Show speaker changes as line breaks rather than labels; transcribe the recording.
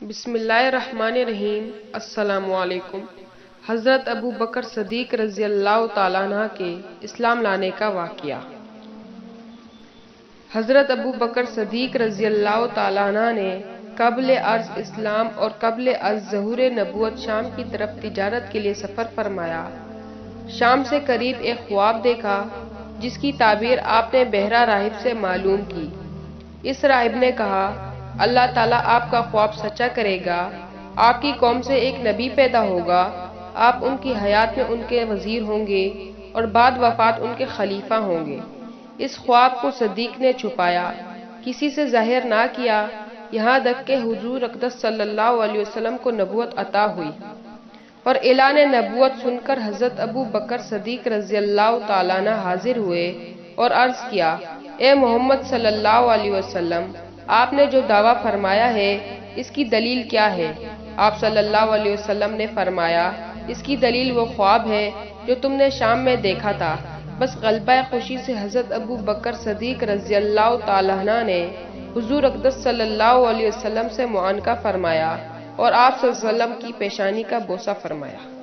بسم اللہ الرحمن الرحیم۔ السلام علیکم۔ حضرت ابوبکر صدیق رضی اللہ تعالی عنہ کے اسلام لانے کا واقعہ۔ حضرت ابوبکر صدیق رضی اللہ تعالی عنہ نے قبل از اسلام اور قبل از ظہور نبوت شام کی طرف تجارت کے لیے سفر فرمایا۔ شام سے قریب ایک خواب دیکھا جس کی تعبیر آپ نے بہرہ راہب سے معلوم کی۔ اس راہب نے کہا، اللہ تعالیٰ آپ کا خواب سچا کرے گا، آپ کی قوم سے ایک نبی پیدا ہوگا، آپ ان کی حیات میں ان کے وزیر ہوں گے اور بعد وفات ان کے خلیفہ ہوں گے۔ اس خواب کو صدیق نے چھپایا، کسی سے ظاہر نہ کیا، یہاں تک کہ حضور اقدس صلی اللہ علیہ وسلم کو نبوت عطا ہوئی۔ اور اعلان نبوت سن کر حضرت ابوبکر صدیق رضی اللہ تعالیٰ عنہ حاضر ہوئے اور عرض کیا، اے محمد صلی اللہ علیہ وسلم، آپ نے جو دعویٰ فرمایا ہے اس کی دلیل کیا ہے؟ آپ صلی اللہ علیہ وسلم نے فرمایا، اس کی دلیل وہ خواب ہے جو تم نے شام میں دیکھا تھا۔ بس غلبہ خوشی سے حضرت ابوبکر صدیق رضی اللہ تعالیٰ عنہ نے حضور اقدس صلی اللہ علیہ وسلم سے معانقہ فرمایا اور آپ صلی اللہ علیہ وسلم کی پیشانی کا بوسہ فرمایا۔